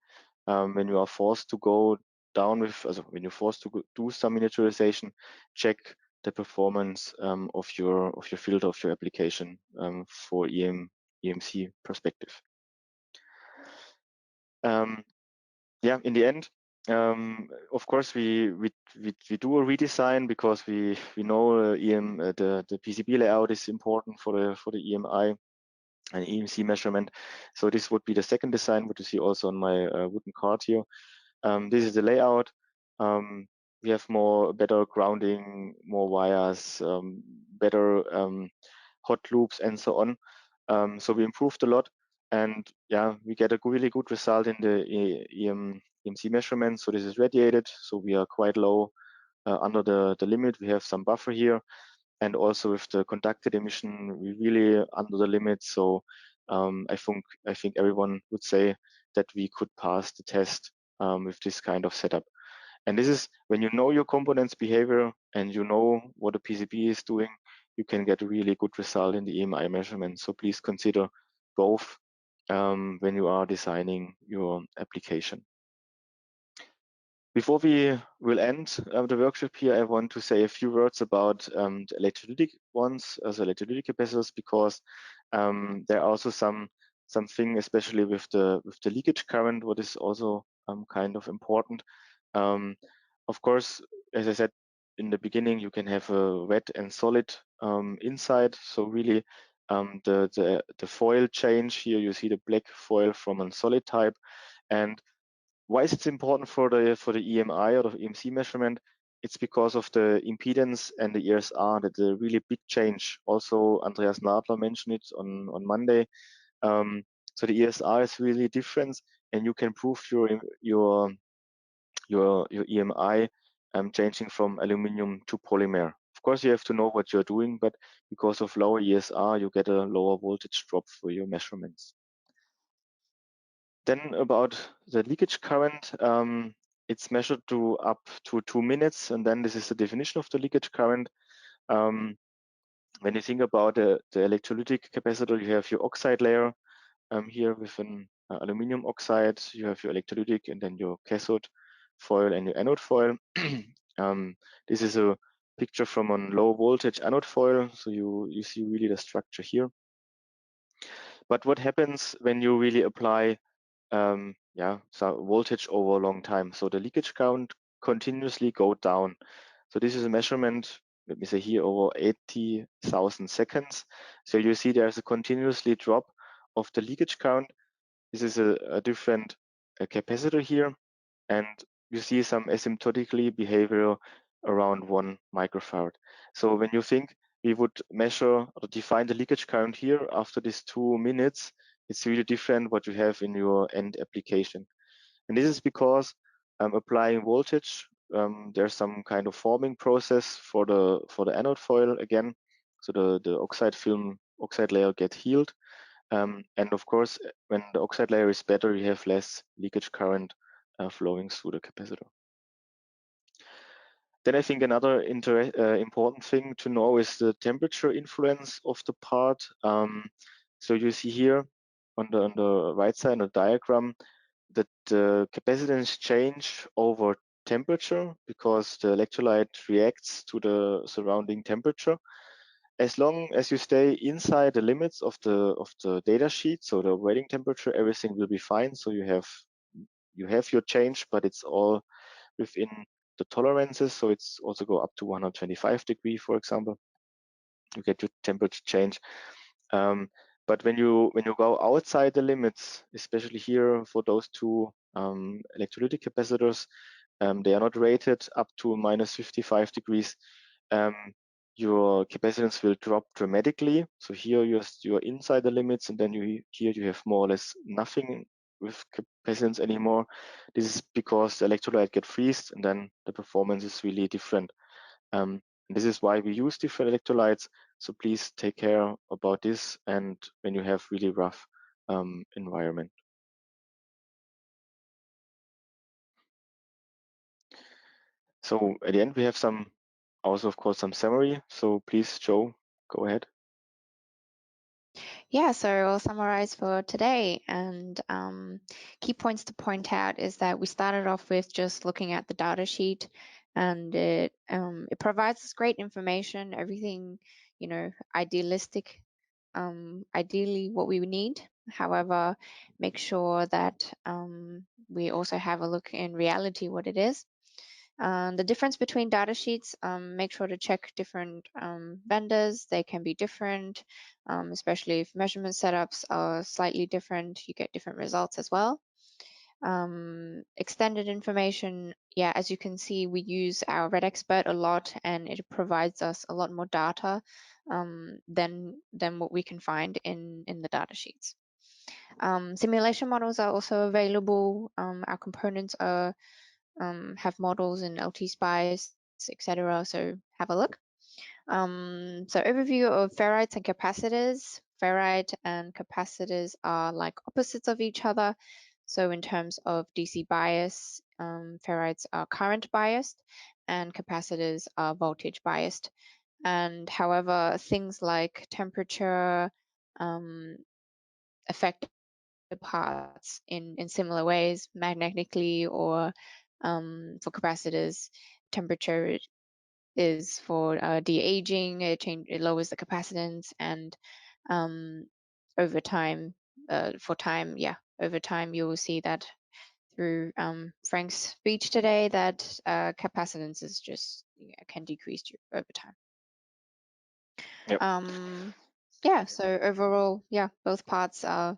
when you are forced to go down with, when you're forced to do some miniaturization, check the performance of your filter, of your application for EMC perspective. Yeah, in the end, of course, we do a redesign because we know the PCB layout is important for the EMI and EMC measurement. So this would be the second design, what you see also on my wooden card here. This is the layout. We have better grounding, more wires, better hot loops, and so on. So we improved a lot, and yeah, we get a really good result in the EMC measurement. So this is radiated, so we are quite low under the limit. We have some buffer here, and also with the conducted emission, we really under the limit. So I think everyone would say that we could pass the test with this kind of setup. And this is when you know your components behavior and you know what a PCB is doing, you can get a really good result in the EMI measurement. So please consider both when you are designing your application. Before we will end the workshop here, I want to say a few words about the electrolytic ones, as electrolytic capacitors, because there are also something, especially with the leakage current, what is also kind of important. Of course, as I said in the beginning, you can have a wet and solid inside. So really, the foil change here, you see the black foil from a solid type. And why is it important for the EMI or the EMC measurement? It's because of the impedance and the ESR, that's a really big change. Also, Andreas Nadler mentioned it on Monday. So the ESR is really different, and you can prove your EMI changing from aluminum to polymer. Of course, you have to know what you're doing, but because of lower ESR, you get a lower voltage drop for your measurements. Then about the leakage current, it's measured to up to 2 minutes, and then this is the definition of the leakage current. When you think about the electrolytic capacitor, you have your oxide layer here with an aluminum oxide, you have your electrolytic, and then your cathode foil and your anode foil. This is a picture from a low voltage anode foil, so you see really the structure here. But what happens when you really apply so voltage over a long time? So the leakage current continuously go down. So this is a measurement, let me say here, over 80,000 seconds. So you see there's a continuously drop of the leakage current. This is a different capacitor here, and you see some asymptotically behavior around 1 microfarad. So when you think we would measure or define the leakage current here after these 2 minutes, it's really different what you have in your end application. And this is because applying voltage, there's some kind of forming process for the anode foil again. So the oxide layer get healed. And of course, when the oxide layer is better, you have less leakage current flowing through the capacitor. Then I think another important thing to know is the temperature influence of the part. So you see here on the right side of the diagram that the capacitance change over temperature because the electrolyte reacts to the surrounding temperature. as long as you stay inside the limits of the data sheet, so the operating temperature, everything will be fine. So you have your change, but it's all within the tolerances. So it's also go up to 125 degree, for example. You get your temperature change. But when you go outside the limits, especially here for those two electrolytic capacitors, they are not rated up to minus 55 degrees. Your capacitance will drop dramatically. So here you're inside the limits, and then here you have more or less nothing with capacitance anymore. This is because the electrolyte get freezed, and then the performance is really different. This is why we use different electrolytes. So please take care about this, and when you have really rough environment. So at the end we have also of course some summary. So please, Jo, go ahead. Yeah, so I'll summarize for today, and key points to point out is that we started off with just looking at the data sheet, and it provides us great information, everything, you know, ideally what we need. However, make sure that we also have a look in reality what it is. The difference between data sheets, make sure to check different vendors. They can be different, especially if measurement setups are slightly different, you get different results as well. Extended information, yeah, as you can see, we use our RedExpert a lot, and it provides us a lot more data than what we can find in the data sheets. Simulation models are also available. Our components have models in LDSpice, etc. So have a look. So overview of ferrites and capacitors. Ferrite and capacitors are like opposites of each other. So in terms of DC bias, ferrites are current biased and capacitors are voltage biased. And however, things like temperature affect the parts in similar ways, magnetically, or for capacitors, temperature is for de-aging. It lowers the capacitance, and over time, over time you will see that through Frank's speech today that capacitance is just can decrease over time. Yep. Yeah, so overall, yeah, both parts are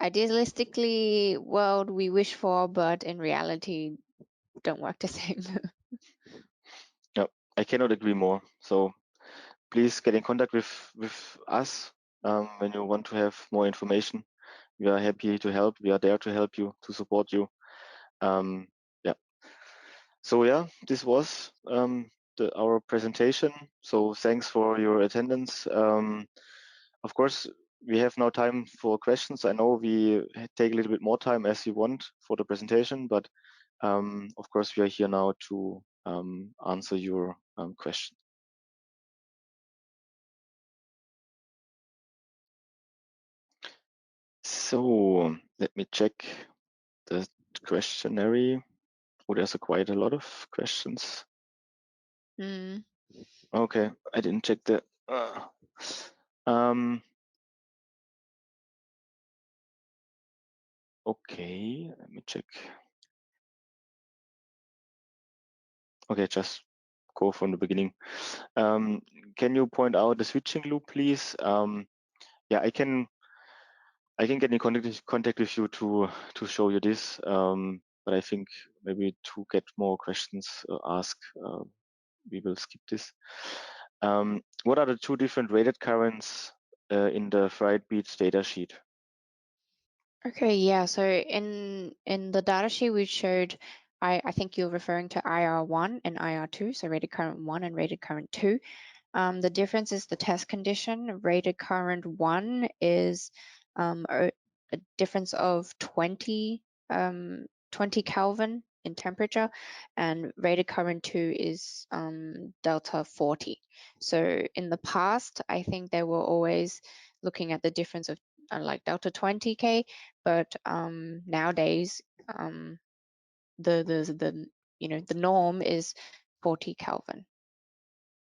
idealistically world we wish for, but in reality don't work the same. Yep, I cannot agree more. So please get in contact with us when you want to have more information. We are happy to help. We are there to help you, to support you. Yeah. So yeah, this was our presentation. So thanks for your attendance. Of course, we have now time for questions. I know we take a little bit more time as you want for the presentation, but of course we are here now to answer your questions. So let me check the questionnaire. Oh, there's quite a lot of questions. Okay, I didn't check the. Okay, let me check. Okay, just go from the beginning. Can you point out the switching loop, please? Yeah, I can get in contact with you to show you this. But I think maybe to get more questions asked, we will skip this. What are the two different rated currents in the Fried Beats data sheet? Okay, yeah. So in the data sheet we showed, I think you're referring to IR1 and IR2, so rated current 1 and rated current 2. The difference is the test condition. Rated current 1 is a difference of 20 Kelvin in temperature, and rated current 2 is delta 40. So in the past, I think they were always looking at the difference of like delta 20K, but nowadays the norm is 40 Kelvin.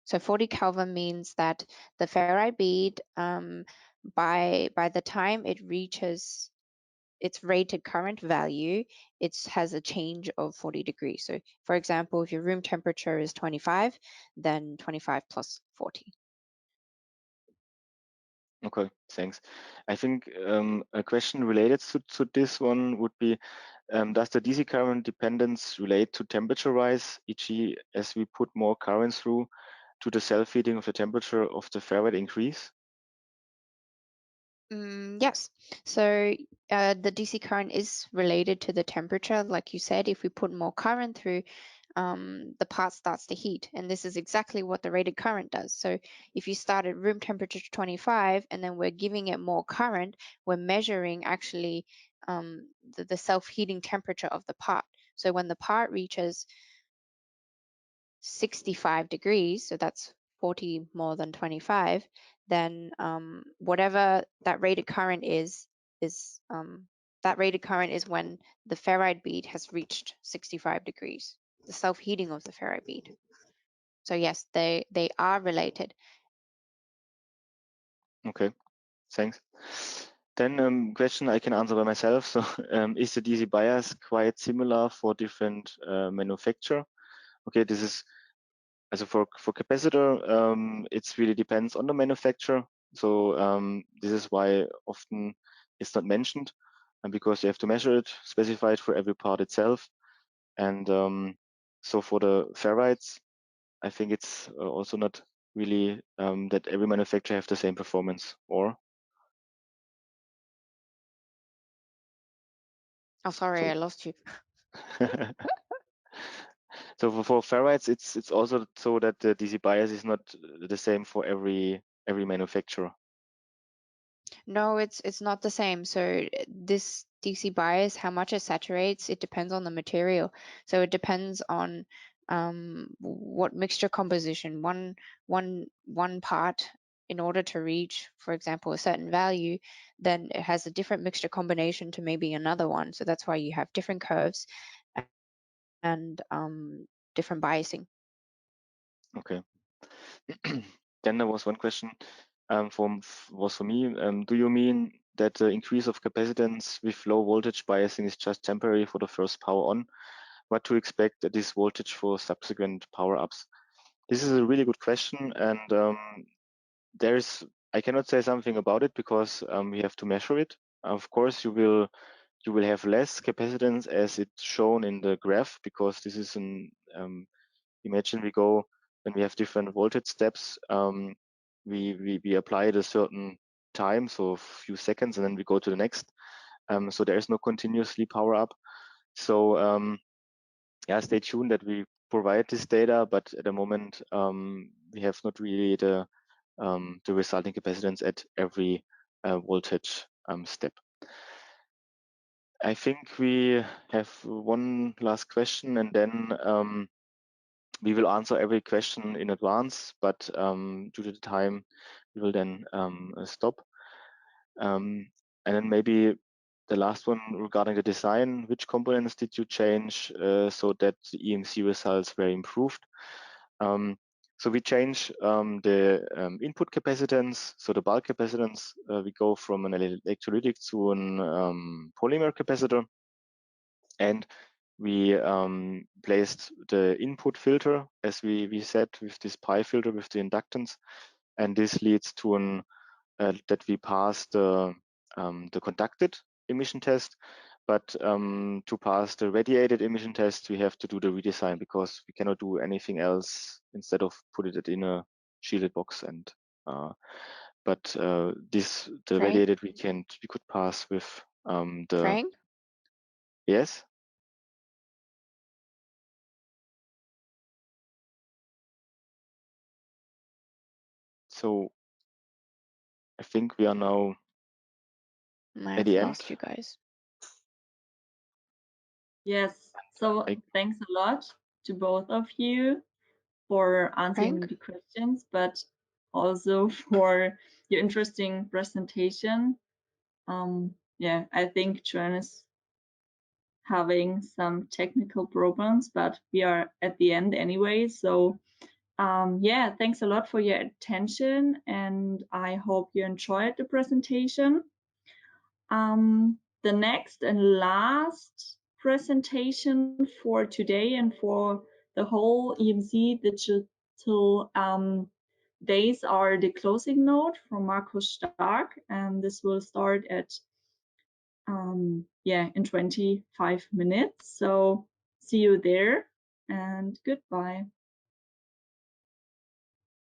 So 40 Kelvin means that the ferrite bead, by the time it reaches its rated current value, it has a change of 40 degrees. So for example, if your room temperature is 25, then 25 plus 40. Okay, thanks. I think a question related to this one would be, does the DC current dependence relate to temperature rise, e.g. as we put more current through, to the self-heating of the temperature of the ferrite increase? Yes. So the DC current is related to the temperature. Like you said, if we put more current through, the part starts to heat. And this is exactly what the rated current does. So if you start at room temperature 25 and then we're giving it more current, we're measuring actually the self-heating temperature of the part. So when the part reaches 65 degrees, so that's 40 more than 25, then whatever that rated current is that rated current is when the ferrite bead has reached 65 degrees, the self-heating of the ferrite bead. So yes, they are related. Okay, thanks. Then question I can answer by myself. So is the DC bias quite similar for different manufacturer? Okay, this is also for capacitor, it really depends on the manufacturer. So this is why often it's not mentioned, and because you have to measure it, specify it for every part itself. And so for the ferrites, I think it's also not really that every manufacturer have the same performance, or? Oh, sorry, So I lost you. so for ferrites, it's also so that the DC bias is not the same for every manufacturer. No, it's not the same. So this DC bias, how much it saturates, it depends on the material. So it depends on what mixture composition. One part, in order to reach, for example, a certain value, then it has a different mixture combination to maybe another one. So that's why you have different curves and different biasing. Okay. Then there was one question was for me. Do you mean that the increase of capacitance with low voltage biasing is just temporary for the first power on? What to expect at this voltage for subsequent power ups? This is a really good question, and I cannot say something about it because we have to measure it. Of course, you will have less capacitance as it's shown in the graph, because this is an imagine we go when we have different voltage steps, we apply it a certain time, so a few seconds, and then we go to the next. So there is no continuously power up. So yeah, stay tuned that we provide this data, but at the moment we have not really the resulting capacitance at every voltage step. I think we have one last question, and then we will answer every question in advance, but due to the time, we will then stop. And then maybe the last one regarding the design, which components did you change so that the EMC results were improved? So we change the input capacitance, so the bulk capacitance, we go from an electrolytic to an polymer capacitor. And we placed the input filter, as we said, with this pi filter with the inductance, and this leads to that we pass the conducted emission test. But to pass the radiated emission test, we have to do the redesign, because we cannot do anything else instead of put it in a shielded box. And but the radiated we could pass with the Frank? yes. So I think we are now Might at the have end. lost you guys. Yes, so thanks a lot to both of you for answering Frank? the questions, but also for your interesting presentation. Yeah, I think Joanne is having some technical problems, but we are at the end anyway. So yeah, thanks a lot for your attention, and I hope you enjoyed the presentation. The next and last presentation for today and for the whole EMC Digital Days are the closing note from Markus Stark, and this will start at yeah, in 25 minutes. So see you there, and goodbye.